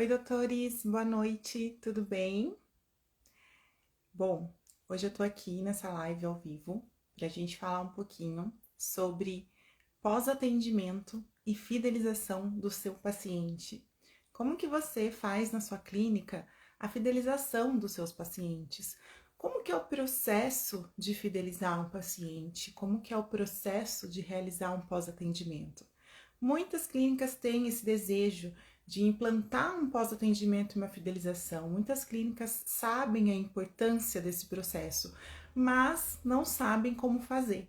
Oi, doutores, boa noite, tudo bem? Bom, hoje eu tô aqui nessa live ao vivo para a gente falar um pouquinho sobre pós-atendimento e fidelização do seu paciente. Como que você faz na sua clínica a fidelização dos seus pacientes? Como que é o processo de fidelizar um paciente? Como que é o processo de realizar um pós-atendimento? Muitas clínicas têm esse desejo de implantar um pós-atendimento e uma fidelização. Muitas clínicas sabem a importância desse processo, mas não sabem como fazer.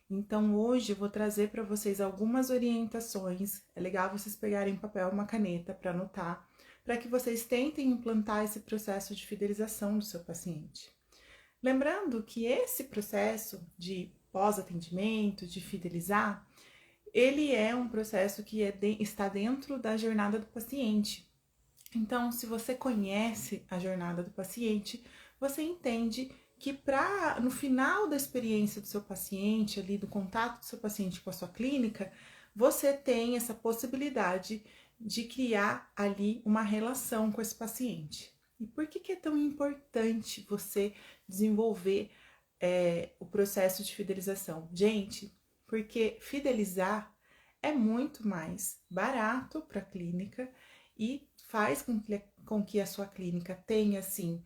Então, hoje eu vou trazer para vocês algumas orientações. É legal vocês pegarem papel e uma caneta para anotar, para que vocês tentem implantar esse processo de fidelização do seu paciente. Lembrando que esse processo de pós-atendimento, de fidelizar, ele é um processo que está dentro da jornada do paciente. Então, se você conhece a jornada do paciente, você entende que no final da experiência do seu paciente, ali do contato do seu paciente com a sua clínica, você tem essa possibilidade de criar ali uma relação com esse paciente. E por que é tão importante você desenvolver o processo de fidelização? Gente, porque fidelizar é muito mais barato para a clínica e faz com que a sua clínica tenha, assim,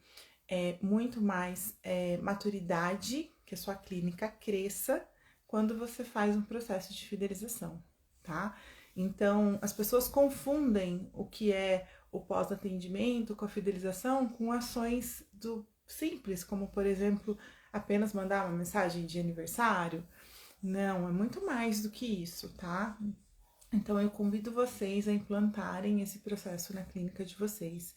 muito mais maturidade, que a sua clínica cresça quando você faz um processo de fidelização, tá? Então, as pessoas confundem o que é o pós-atendimento com a fidelização com ações simples, como, por exemplo, apenas mandar uma mensagem de aniversário. Não, é muito mais do que isso, tá? Então, eu convido vocês a implantarem esse processo na clínica de vocês,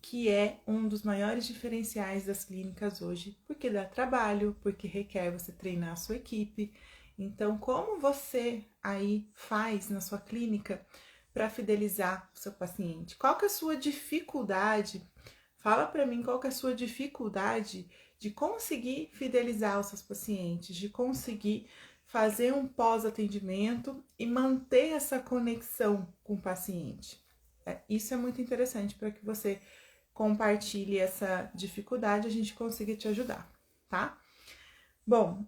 que é um dos maiores diferenciais das clínicas hoje, porque dá trabalho, porque requer você treinar a sua equipe. Então, como você aí faz na sua clínica para fidelizar o seu paciente? Qual que é a sua dificuldade? Fala para mim qual que é a sua dificuldade de conseguir fidelizar os seus pacientes, de conseguir fazer um pós-atendimento e manter essa conexão com o paciente. Isso é muito interessante para que você compartilhe essa dificuldade e a gente consiga te ajudar, tá? Bom,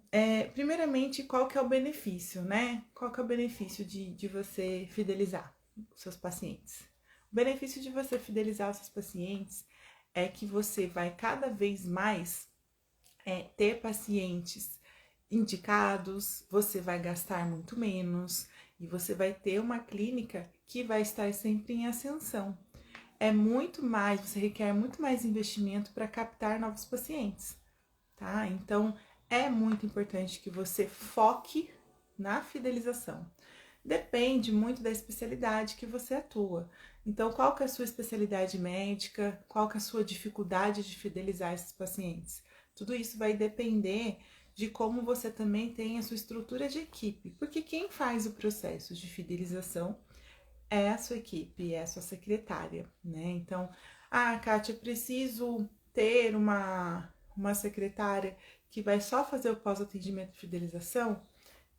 primeiramente, qual que é o benefício, né? Qual que é o benefício de você fidelizar os seus pacientes? O benefício de você fidelizar os seus pacientes é que você vai cada vez mais ter pacientes indicados, você vai gastar muito menos e você vai ter uma clínica que vai estar sempre em ascensão. É muito mais, você requer muito mais investimento para captar novos pacientes, tá? Então, é muito importante que você foque na fidelização. Depende muito da especialidade que você atua. Então, qual que é a sua especialidade médica? Qual que é a sua dificuldade de fidelizar esses pacientes? Tudo isso vai depender de como você também tem a sua estrutura de equipe, porque quem faz o processo de fidelização é a sua equipe, é a sua secretária, né? Então, Kátia, eu preciso ter uma secretária que vai só fazer o pós-atendimento de fidelização?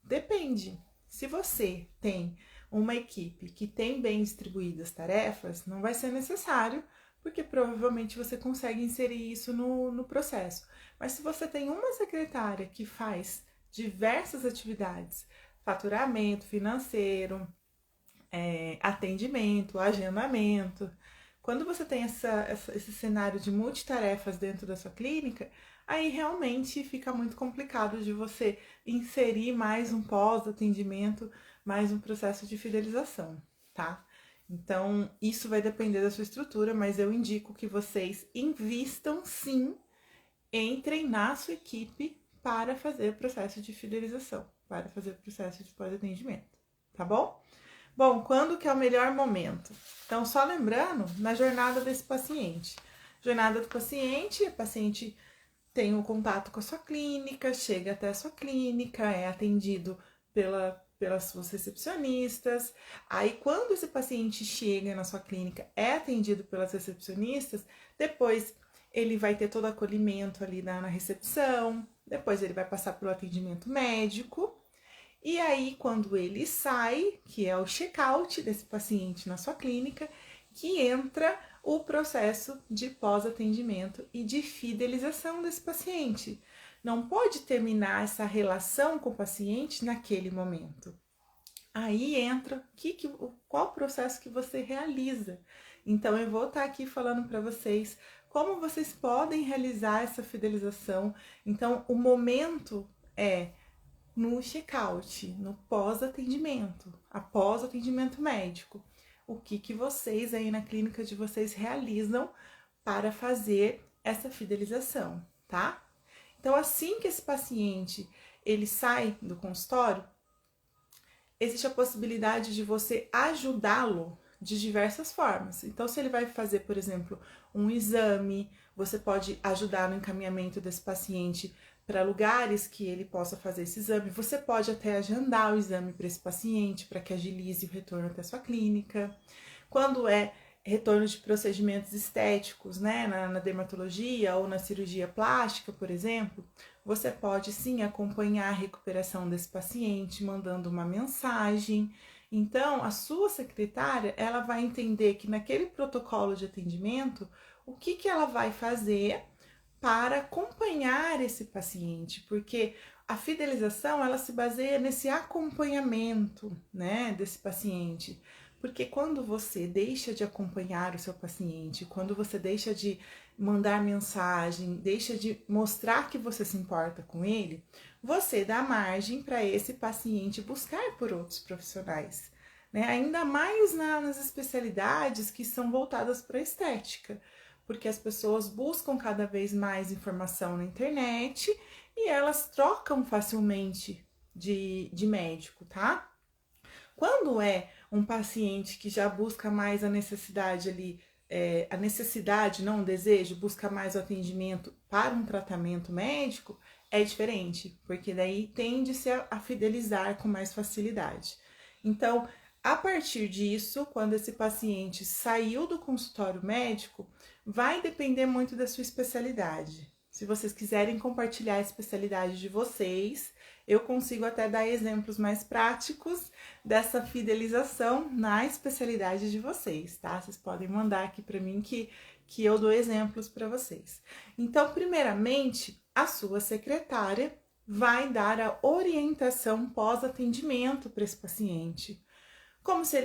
Depende. Se você tem uma equipe que tem bem distribuídas as tarefas, não vai ser necessário, porque provavelmente você consegue inserir isso no processo. Mas se você tem uma secretária que faz diversas atividades, faturamento financeiro, atendimento, agendamento, quando você tem esse cenário de multitarefas dentro da sua clínica, aí realmente fica muito complicado de você inserir mais um pós-atendimento, mais um processo de fidelização, tá? Então, isso vai depender da sua estrutura, mas eu indico que vocês invistam sim em treinar a sua equipe para fazer o processo de fidelização, para fazer o processo de pós-atendimento, tá bom? Bom, quando que é o melhor momento? Então, só lembrando, na jornada desse paciente. Jornada do paciente, o paciente tem um contato com a sua clínica, chega até a sua clínica, é atendido pelas suas recepcionistas. Aí, quando esse paciente chega na sua clínica, é atendido pelas recepcionistas, depois ele vai ter todo o acolhimento ali na recepção, depois ele vai passar pelo atendimento médico. E aí, quando ele sai, que é o check-out desse paciente na sua clínica, que entra o processo de pós-atendimento e de fidelização desse paciente. Não pode terminar essa relação com o paciente naquele momento. Aí entra qual o processo que você realiza. Então, eu vou estar aqui falando para vocês como vocês podem realizar essa fidelização. Então, o momento é no check-out, no pós-atendimento, após o atendimento médico. O que vocês aí na clínica de vocês realizam para fazer essa fidelização, tá? Então, assim que esse paciente ele sai do consultório, existe a possibilidade de você ajudá-lo de diversas formas. Então, se ele vai fazer, por exemplo, um exame, você pode ajudar no encaminhamento desse paciente para lugares que ele possa fazer esse exame. Você pode até agendar o exame para esse paciente, para que agilize o retorno até a sua clínica. Quando é retorno de procedimentos estéticos, né, na dermatologia ou na cirurgia plástica, por exemplo, você pode sim acompanhar a recuperação desse paciente, mandando uma mensagem. Então, a sua secretária, ela vai entender que naquele protocolo de atendimento, o que ela vai fazer para acompanhar esse paciente, porque a fidelização, ela se baseia nesse acompanhamento, né, desse paciente. Porque quando você deixa de acompanhar o seu paciente, quando você deixa de mandar mensagem, deixa de mostrar que você se importa com ele, você dá margem para esse paciente buscar por outros profissionais, né? Ainda mais nas especialidades que são voltadas para a estética, porque as pessoas buscam cada vez mais informação na internet e elas trocam facilmente de médico, tá? Quando é um paciente que já busca mais a necessidade ali, a necessidade, não o desejo, busca mais o atendimento para um tratamento médico, é diferente, porque daí tende-se a fidelizar com mais facilidade. Então, a partir disso, quando esse paciente saiu do consultório médico, vai depender muito da sua especialidade. Se vocês quiserem compartilhar a especialidade de vocês, eu consigo até dar exemplos mais práticos dessa fidelização na especialidade de vocês, tá? Vocês podem mandar aqui para mim que eu dou exemplos para vocês. Então, primeiramente, a sua secretária vai dar a orientação pós-atendimento para esse paciente.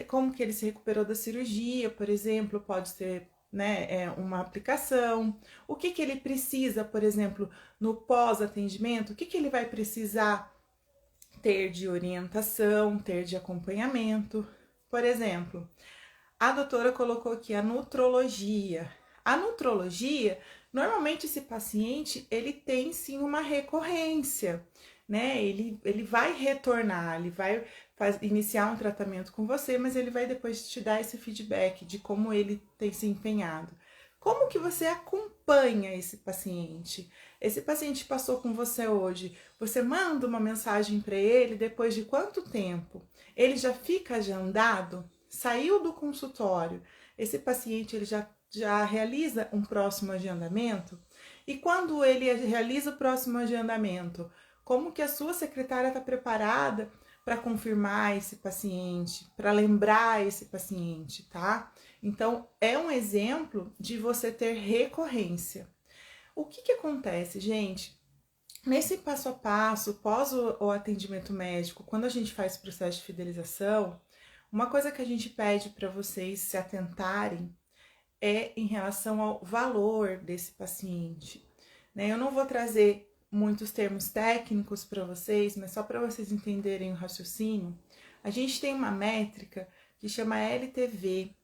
Como que ele se recuperou da cirurgia, por exemplo, pode ser, né, uma aplicação, o que ele precisa, por exemplo, no pós-atendimento, o que ele vai precisar ter de orientação, ter de acompanhamento. Por exemplo, a doutora colocou aqui a nutrologia. A nutrologia, normalmente esse paciente, ele tem sim uma recorrência, né? Ele vai retornar, ele vai iniciar um tratamento com você, mas ele vai depois te dar esse feedback de como ele tem se empenhado. Como que você acompanha esse paciente? Esse paciente passou com você hoje, você manda uma mensagem para ele depois de quanto tempo? Ele já fica agendado? Saiu do consultório? Esse paciente ele já realiza um próximo agendamento? E quando ele realiza o próximo agendamento, como que a sua secretária está preparada para confirmar esse paciente, para lembrar esse paciente, tá? Então, é um exemplo de você ter recorrência. O que acontece, gente? Nesse passo a passo, pós o atendimento médico, quando a gente faz o processo de fidelização, uma coisa que a gente pede para vocês se atentarem é em relação ao valor desse paciente, né? Eu não vou trazer muitos termos técnicos para vocês, mas só para vocês entenderem o raciocínio, a gente tem uma métrica que chama LTV.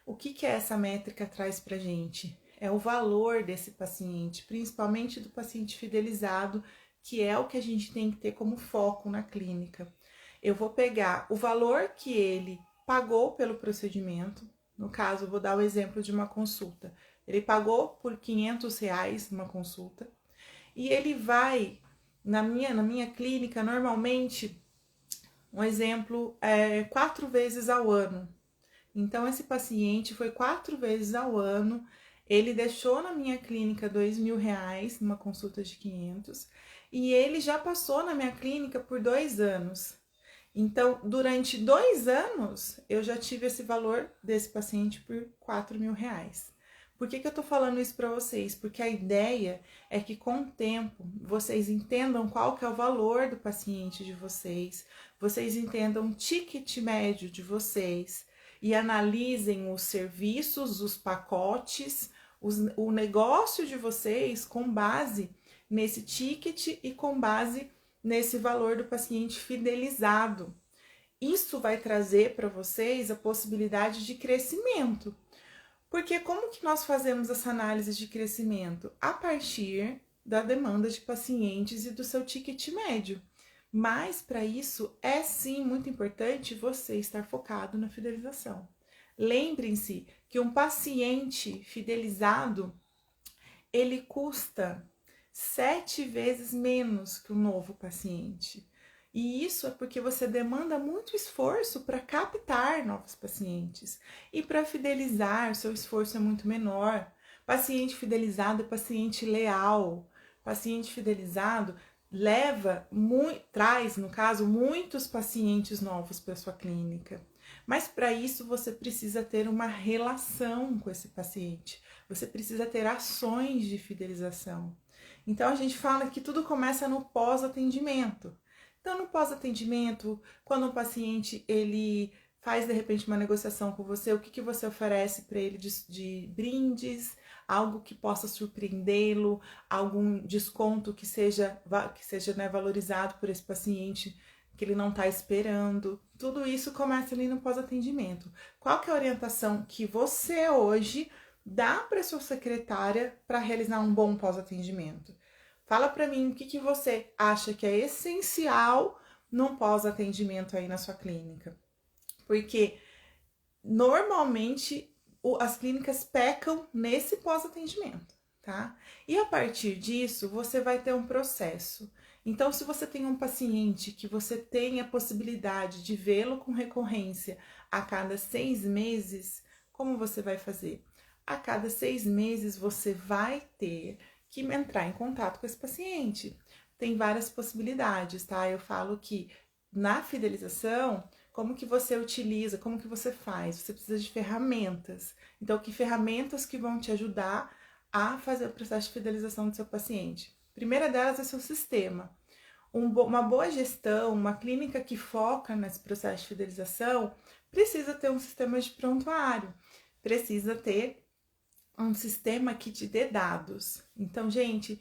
O que essa métrica traz para a gente? É o valor desse paciente, principalmente do paciente fidelizado, que é o que a gente tem que ter como foco na clínica. Eu vou pegar o valor que ele pagou pelo procedimento, no caso, eu vou dar o exemplo de uma consulta. Ele pagou por R$500 uma consulta, e ele vai, na minha clínica, normalmente, um exemplo, 4 vezes ao ano. Então, esse paciente foi 4 vezes ao ano, ele deixou na minha clínica R$2.000, numa consulta de 500, e ele já passou na minha clínica por 2 anos. Então, durante 2 anos, eu já tive esse valor desse paciente por R$ 4.000. Por que eu tô falando isso para vocês? Porque a ideia é que com o tempo vocês entendam qual que é o valor do paciente de vocês entendam o ticket médio de vocês e analisem os serviços, os pacotes, o negócio de vocês com base nesse ticket e com base nesse valor do paciente fidelizado. Isso vai trazer para vocês a possibilidade de crescimento. Porque como que nós fazemos essa análise de crescimento? A partir da demanda de pacientes e do seu ticket médio. Mas para isso é sim muito importante você estar focado na fidelização. Lembrem-se que um paciente fidelizado, ele custa 7 vezes menos que um novo paciente. E isso é porque você demanda muito esforço para captar novos pacientes. E para fidelizar, o seu esforço é muito menor. Paciente fidelizado é paciente leal. Paciente fidelizado traz, no caso, muitos pacientes novos para sua clínica. Mas para isso você precisa ter uma relação com esse paciente. Você precisa ter ações de fidelização. Então a gente fala que tudo começa no pós-atendimento. Então no pós-atendimento, quando o paciente ele faz de repente uma negociação com você, o que você oferece para ele de brindes, algo que possa surpreendê-lo, algum desconto que seja né, valorizado por esse paciente que ele não está esperando. Tudo isso começa ali no pós-atendimento. Qual que é a orientação que você hoje dá para sua secretária para realizar um bom pós-atendimento? Fala para mim o que você acha que é essencial num pós-atendimento aí na sua clínica. Porque normalmente as clínicas pecam nesse pós-atendimento, tá? E a partir disso, você vai ter um processo. Então, se você tem um paciente que você tem a possibilidade de vê-lo com recorrência a cada 6 meses, como você vai fazer? A cada 6 meses, você vai ter que entrar em contato com esse paciente. Tem várias possibilidades, tá? Eu falo que na fidelização, como que você utiliza, como que você faz? Você precisa de ferramentas. Então, que ferramentas que vão te ajudar a fazer o processo de fidelização do seu paciente? A primeira delas é seu sistema. Uma boa gestão, uma clínica que foca nesse processo de fidelização, precisa ter um sistema de prontuário, precisa ter um sistema que te dê dados. Então, gente,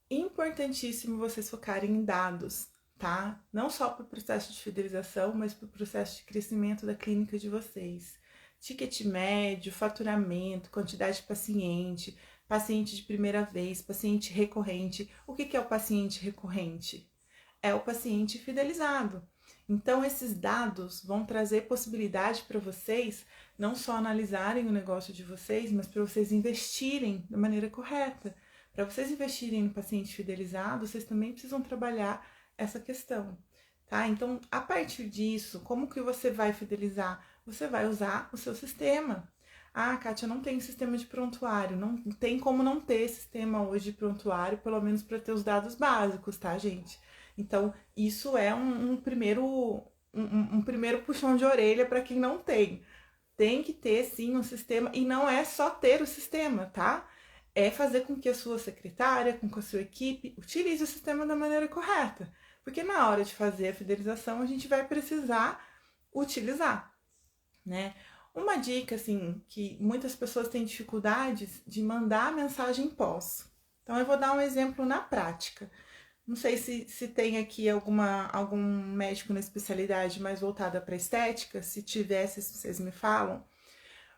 importantíssimo vocês focarem em dados, tá? Não só para o processo de fidelização, mas para o processo de crescimento da clínica de vocês. Ticket médio, faturamento, quantidade de paciente, paciente de primeira vez, paciente recorrente. O que é o paciente recorrente? É o paciente fidelizado. Então, esses dados vão trazer possibilidade para vocês não só analisarem o negócio de vocês, mas para vocês investirem da maneira correta. Para vocês investirem no paciente fidelizado, vocês também precisam trabalhar essa questão, tá? Então, a partir disso, como que você vai fidelizar? Você vai usar o seu sistema. Ah, Kátia, não tem sistema de prontuário, não tem como não ter sistema hoje de prontuário, pelo menos para ter os dados básicos, tá, gente? Então, isso é um primeiro puxão de orelha para quem não tem. Tem que ter, sim, um sistema, e não é só ter o sistema, tá? É fazer com que a sua secretária, com que a sua equipe, utilize o sistema da maneira correta. Porque na hora de fazer a fidelização, a gente vai precisar utilizar, né? Uma dica, assim, que muitas pessoas têm dificuldades de mandar mensagem pós. Então, eu vou dar um exemplo na prática. Não sei se tem aqui algum médico na especialidade mais voltada para estética. Se tivesse, vocês me falam.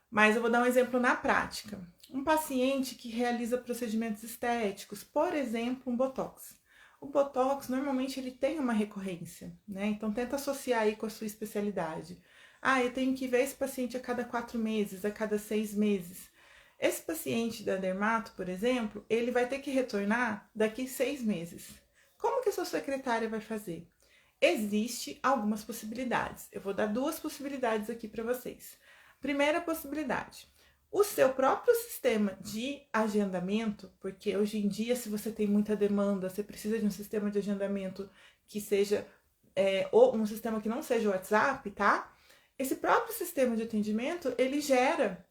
Mas eu vou dar um exemplo na prática. Um paciente que realiza procedimentos estéticos, por exemplo, um botox. O botox, normalmente, ele tem uma recorrência, né? Então, tenta associar aí com a sua especialidade. Ah, eu tenho que ver esse paciente a cada 4 meses, a cada 6 meses. Esse paciente da dermato, por exemplo, ele vai ter que retornar daqui 6 meses. Como que a sua secretária vai fazer? Existem algumas possibilidades. Eu vou dar 2 possibilidades aqui para vocês. Primeira possibilidade, o seu próprio sistema de agendamento, porque hoje em dia, se você tem muita demanda, você precisa de um sistema de agendamento que seja ou um sistema que não seja o WhatsApp, tá? Esse próprio sistema de atendimento, ele gera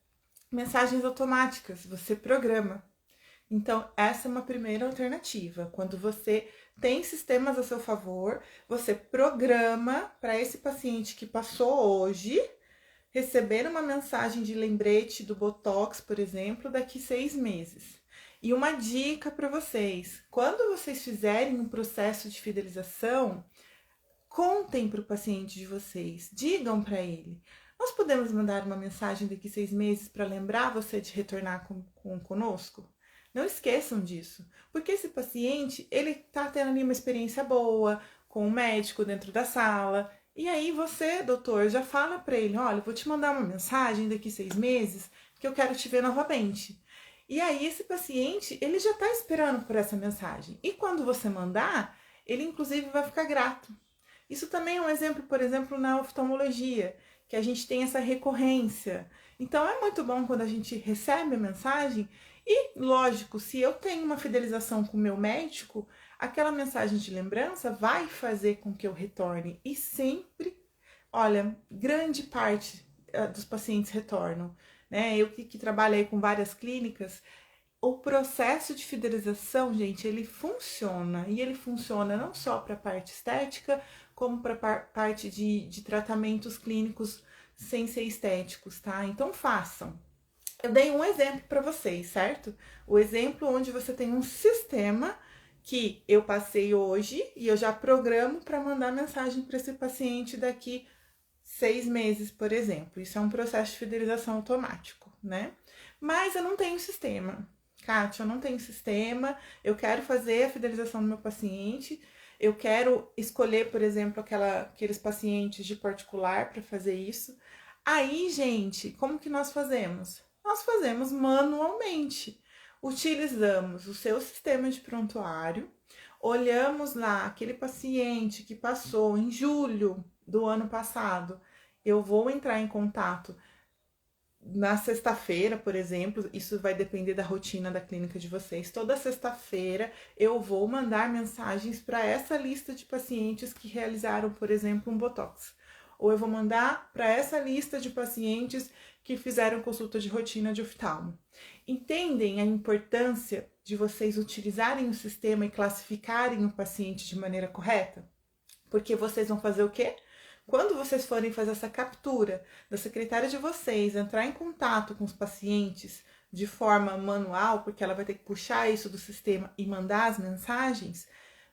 mensagens automáticas, você programa. Então, essa é uma primeira alternativa. Quando você tem sistemas a seu favor, você programa para esse paciente que passou hoje receber uma mensagem de lembrete do Botox, por exemplo, daqui 6 meses. E uma dica para vocês: quando vocês fizerem um processo de fidelização, contem para o paciente de vocês, digam para ele. Nós podemos mandar uma mensagem daqui 6 meses para lembrar você de retornar conosco? Não esqueçam disso, porque esse paciente, ele tá tendo ali uma experiência boa com o médico dentro da sala, e aí você, doutor, já fala para ele, olha, vou te mandar uma mensagem daqui 6 meses, que eu quero te ver novamente. E aí esse paciente, ele já tá esperando por essa mensagem. E quando você mandar, ele inclusive vai ficar grato. Isso também é um exemplo, por exemplo, na oftalmologia, que a gente tem essa recorrência. Então é muito bom quando a gente recebe a mensagem e, lógico, se eu tenho uma fidelização com o meu médico, aquela mensagem de lembrança vai fazer com que eu retorne. E sempre, olha, grande parte dos pacientes retornam, né? Eu que trabalho aí com várias clínicas, o processo de fidelização, gente, ele funciona. E ele funciona não só para a parte estética, como para a parte de tratamentos clínicos sem ser estéticos, tá? Então façam. Eu dei um exemplo para vocês, certo? O exemplo onde você tem um sistema que eu passei hoje e eu já programo para mandar mensagem para esse paciente daqui 6 meses, por exemplo. Isso é um processo de fidelização automático, né? Mas eu não tenho sistema. Kátia, eu não tenho sistema, eu quero fazer a fidelização do meu paciente, eu quero escolher, por exemplo, aqueles pacientes de particular para fazer isso. Aí, gente, como que nós fazemos? Nós fazemos manualmente. Utilizamos o seu sistema de prontuário, olhamos lá aquele paciente que passou em julho do ano passado. Eu vou entrar em contato na sexta-feira, por exemplo, isso vai depender da rotina da clínica de vocês. Toda sexta-feira eu vou mandar mensagens para essa lista de pacientes que realizaram, por exemplo, um Botox. Ou eu vou mandar para essa lista de pacientes que fizeram consulta de rotina de oftalmo. Entendem a importância de vocês utilizarem o sistema e classificarem o paciente de maneira correta? Porque vocês vão fazer o quê? Quando vocês forem fazer essa captura da secretária de vocês, entrar em contato com os pacientes de forma manual, porque ela vai ter que puxar isso do sistema e mandar as mensagens,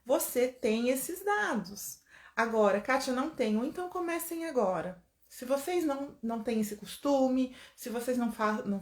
você tem esses dados. Agora, Kátia, não tenho, então comecem agora. Se vocês não têm esse costume, se vocês não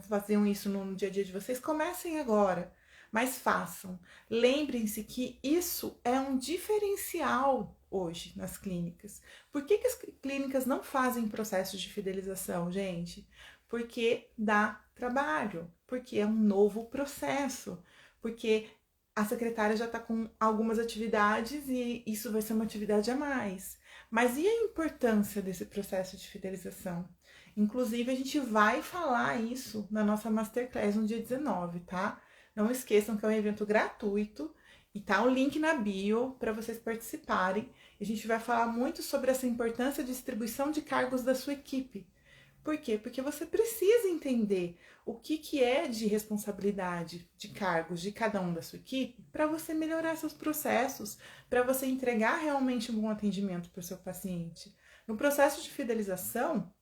faziam isso no dia a dia de vocês, comecem agora. Mas façam. Lembrem-se que isso é um diferencial hoje nas clínicas. Por que as clínicas não fazem processos de fidelização, gente? Porque dá trabalho, porque é um novo processo, porque a secretária já está com algumas atividades e isso vai ser uma atividade a mais. Mas e a importância desse processo de fidelização? Inclusive, a gente vai falar isso na nossa Masterclass no dia 19, tá? Não esqueçam que é um evento gratuito e tá o link na bio para vocês participarem. A gente vai falar muito sobre essa importância de distribuição de cargos da sua equipe. Por quê? Porque você precisa entender o que é de responsabilidade de cargos de cada um da sua equipe para você melhorar seus processos, para você entregar realmente um bom atendimento para o seu paciente. No processo de fidelização,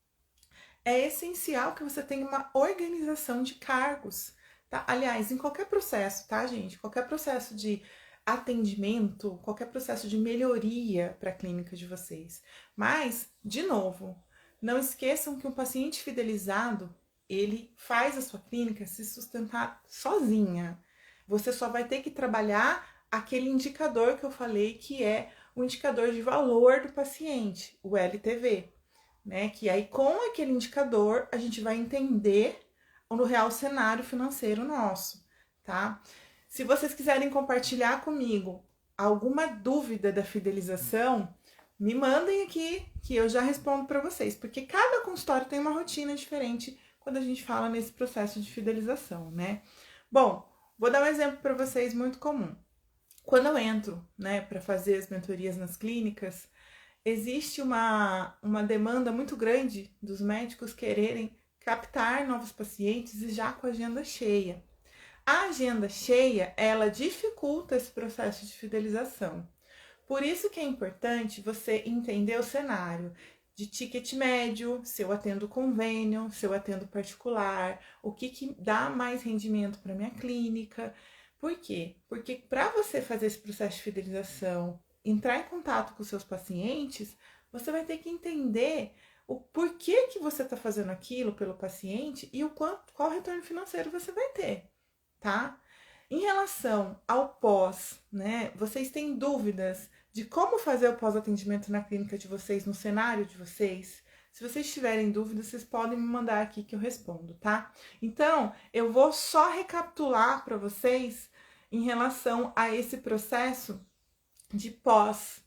é essencial que você tenha uma organização de cargos. Tá? Aliás, em qualquer processo, tá, gente? Qualquer processo de atendimento, qualquer processo de melhoria para a clínica de vocês. Mas, de novo, não esqueçam que um paciente fidelizado, ele faz a sua clínica se sustentar sozinha. Você só vai ter que trabalhar aquele indicador que eu falei, que é o indicador de valor do paciente, o LTV, né? Que aí com aquele indicador a gente vai entender no real cenário financeiro nosso, tá? Se vocês quiserem compartilhar comigo alguma dúvida da fidelização, me mandem aqui que eu já respondo para vocês, porque cada consultório tem uma rotina diferente quando a gente fala nesse processo de fidelização, né? Bom, vou dar um exemplo para vocês muito comum. Quando eu entro, né, para fazer as mentorias nas clínicas, existe uma demanda muito grande dos médicos quererem captar novos pacientes e já com a agenda cheia. A agenda cheia, ela dificulta esse processo de fidelização. Por isso que é importante você entender o cenário de ticket médio, se eu atendo convênio, se eu atendo particular, o que dá mais rendimento para minha clínica. Por quê? Porque para você fazer esse processo de fidelização, entrar em contato com os seus pacientes, você vai ter que entender o porquê que você está fazendo aquilo pelo paciente e qual retorno financeiro você vai ter, tá? Em relação ao pós, né? Vocês têm dúvidas de como fazer o pós-atendimento na clínica de vocês, no cenário de vocês? Se vocês tiverem dúvidas, vocês podem me mandar aqui que eu respondo, tá? Então, eu vou só recapitular para vocês em relação a esse processo de pós,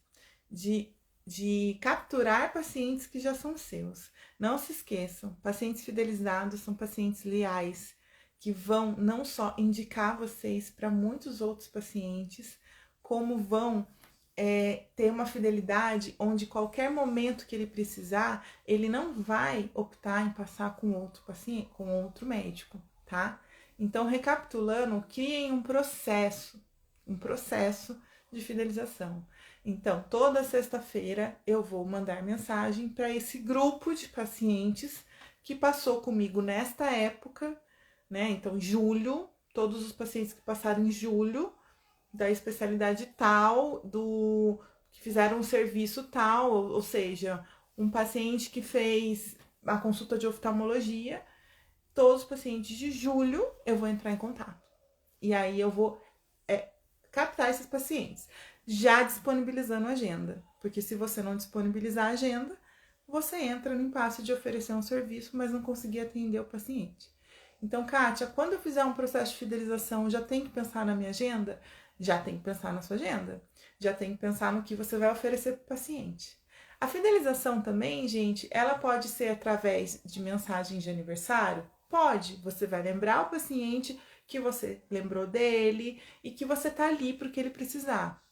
de capturar pacientes que já são seus. Não se esqueçam, pacientes fidelizados são pacientes leais, que vão não só indicar vocês para muitos outros pacientes, como vão ter uma fidelidade onde qualquer momento que ele precisar, ele não vai optar em passar com outro paciente, com outro médico, tá? Então, recapitulando, criem um processo de fidelização. Então, toda sexta-feira eu vou mandar mensagem para esse grupo de pacientes que passou comigo nesta época, né? Então, julho, todos os pacientes que passaram em julho, da especialidade tal, que fizeram um serviço tal, ou seja, um paciente que fez a consulta de oftalmologia, todos os pacientes de julho eu vou entrar em contato. E aí eu vou captar esses pacientes, já disponibilizando a agenda. Porque se você não disponibilizar a agenda, você entra no impasse de oferecer um serviço, mas não conseguir atender o paciente. Então, Kátia, quando eu fizer um processo de fidelização, eu já tenho que pensar na minha agenda? Já tem que pensar na sua agenda. Já tem que pensar no que você vai oferecer para o paciente. A fidelização também, gente, ela pode ser através de mensagem de aniversário? Pode. Você vai lembrar o paciente que você lembrou dele e que você tá ali para o que ele precisar.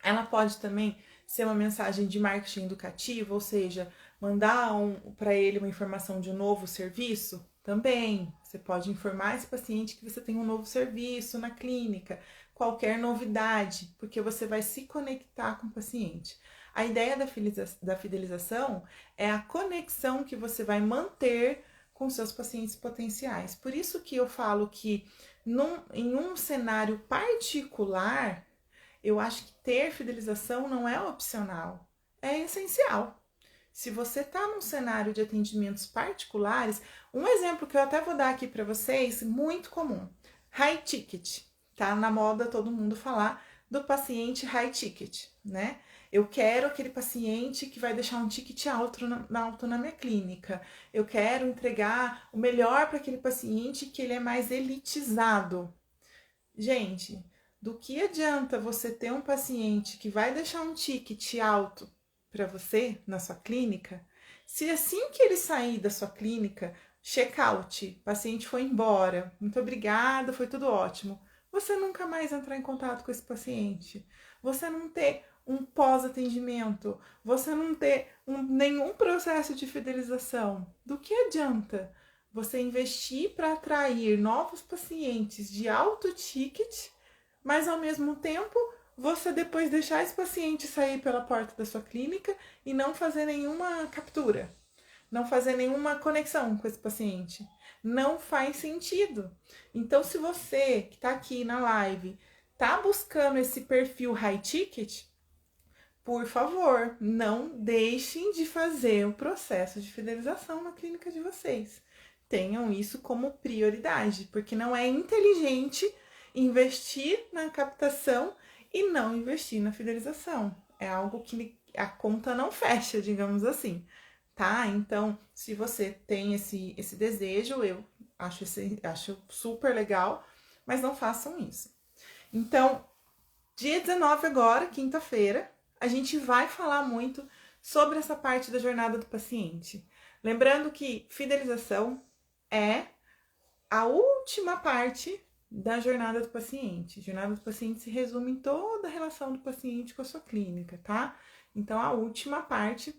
Ela pode também ser uma mensagem de marketing educativo, ou seja, mandar para ele uma informação de um novo serviço. Também, você pode informar esse paciente que você tem um novo serviço na clínica, qualquer novidade, porque você vai se conectar com o paciente. A ideia da fidelização é a conexão que você vai manter com seus pacientes potenciais. Por isso que eu falo que em um cenário particular, eu acho que ter fidelização não é opcional, é essencial. Se você está num cenário de atendimentos particulares, um exemplo que eu até vou dar aqui para vocês, muito comum, high ticket. Tá na moda todo mundo falar do paciente high ticket, né? Eu quero aquele paciente que vai deixar um ticket alto na minha clínica. Eu quero entregar o melhor para aquele paciente que ele é mais elitizado. Gente, do que adianta você ter um paciente que vai deixar um ticket alto para você na sua clínica, se assim que ele sair da sua clínica, check-out, paciente foi embora, muito obrigada, foi tudo ótimo, você nunca mais entrar em contato com esse paciente, você não ter um pós-atendimento, você não ter nenhum processo de fidelização, do que adianta você investir para atrair novos pacientes de alto ticket, mas ao mesmo tempo você depois deixar esse paciente sair pela porta da sua clínica e não fazer nenhuma captura, não fazer nenhuma conexão com esse paciente. Não faz sentido. Então, se você que está aqui na live está buscando esse perfil high ticket, por favor, não deixem de fazer o processo de fidelização na clínica de vocês. Tenham isso como prioridade, porque não é inteligente investir na captação e não investir na fidelização. É algo que a conta não fecha, digamos assim, tá? Então, se você tem esse desejo, eu acho super legal, mas não façam isso. Então, dia 19 agora, quinta-feira, a gente vai falar muito sobre essa parte da jornada do paciente. Lembrando que fidelização é a última parte da jornada do paciente. A jornada do paciente se resume em toda a relação do paciente com a sua clínica, tá? Então, a última parte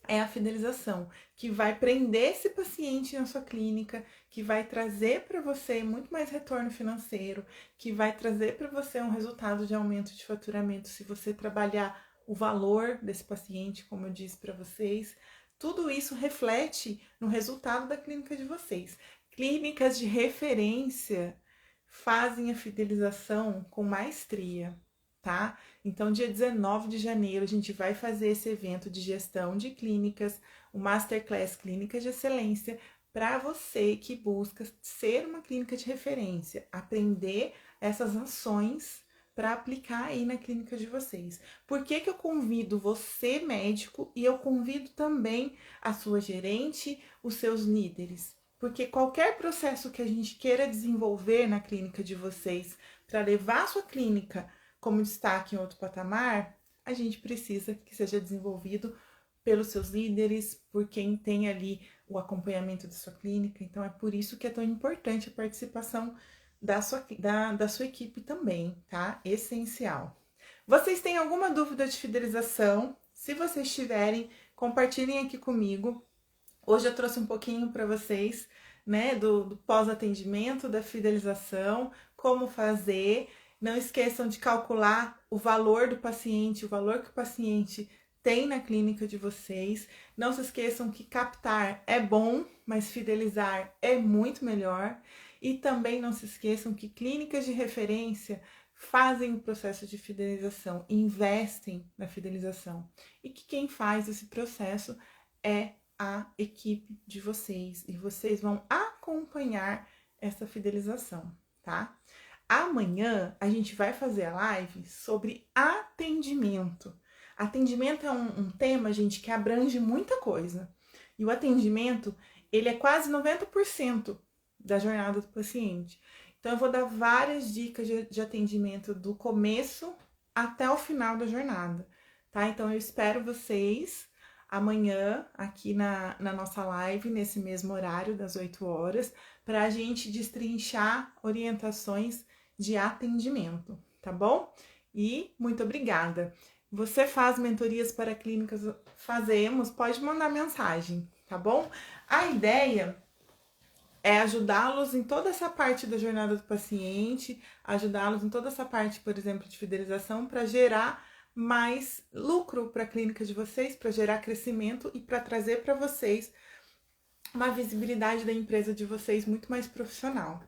é a fidelização, que vai prender esse paciente na sua clínica, que vai trazer para você muito mais retorno financeiro, que vai trazer para você um resultado de aumento de faturamento se você trabalhar o valor desse paciente, como eu disse para vocês. Tudo isso reflete no resultado da clínica de vocês. Clínicas de referência fazem a fidelização com maestria, tá? Então, dia 19 de janeiro, a gente vai fazer esse evento de gestão de clínicas, o Masterclass Clínicas de Excelência, para você que busca ser uma clínica de referência, aprender essas ações para aplicar aí na clínica de vocês. Por que eu convido você, médico, e eu convido também a sua gerente, os seus líderes? Porque qualquer processo que a gente queira desenvolver na clínica de vocês para levar a sua clínica como destaque em outro patamar, a gente precisa que seja desenvolvido pelos seus líderes, por quem tem ali o acompanhamento da sua clínica. Então, é por isso que é tão importante a participação da sua equipe também, tá? Essencial. Vocês têm alguma dúvida de fidelização? Se vocês tiverem, compartilhem aqui comigo. Hoje eu trouxe um pouquinho para vocês, né, do pós-atendimento, da fidelização, como fazer. Não esqueçam de calcular o valor do paciente, o valor que o paciente tem na clínica de vocês. Não se esqueçam que captar é bom, mas fidelizar é muito melhor. E também não se esqueçam que clínicas de referência fazem o processo de fidelização, investem na fidelização. E que quem faz esse processo é a equipe de vocês. E vocês vão acompanhar essa fidelização, tá? Amanhã a gente vai fazer a live sobre atendimento. Atendimento é um tema, gente, que abrange muita coisa. E o atendimento, ele é quase 90% da jornada do paciente. Então, eu vou dar várias dicas de atendimento do começo até o final da jornada, tá? Então, eu espero vocês amanhã aqui na nossa live, nesse mesmo horário, das 8 horas, para a gente destrinchar orientações de atendimento, tá bom? E muito obrigada. Você faz mentorias para clínicas? Fazemos, pode mandar mensagem, tá bom? A ideia é ajudá-los em toda essa parte da jornada do paciente, ajudá-los em toda essa parte, por exemplo, de fidelização, para gerar mais lucro para a clínica de vocês, para gerar crescimento e para trazer para vocês uma visibilidade da empresa de vocês muito mais profissional.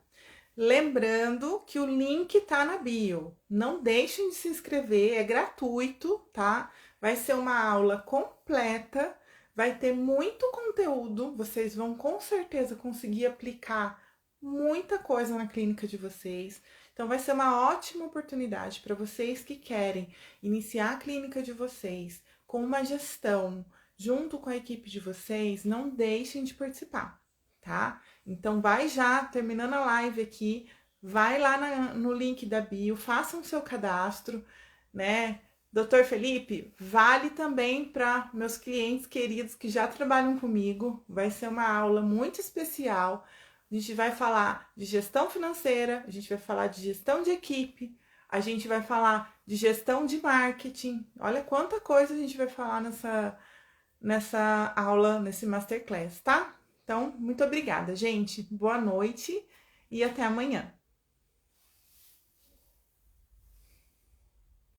Lembrando que o link tá na bio. Não deixem de se inscrever, é gratuito, tá? Vai ser uma aula completa, vai ter muito conteúdo, vocês vão com certeza conseguir aplicar muita coisa na clínica de vocês. Então, vai ser uma ótima oportunidade para vocês que querem iniciar a clínica de vocês com uma gestão junto com a equipe de vocês. Não deixem de participar, tá? Então, vai já, terminando a live aqui, vai lá no link da bio, façam o seu cadastro, né? Doutor Felipe, vale também para meus clientes queridos que já trabalham comigo. Vai ser uma aula muito especial. A gente vai falar de gestão financeira, a gente vai falar de gestão de equipe, a gente vai falar de gestão de marketing. Olha quanta coisa a gente vai falar nessa aula, nesse masterclass, tá? Então, muito obrigada, gente. Boa noite e até amanhã.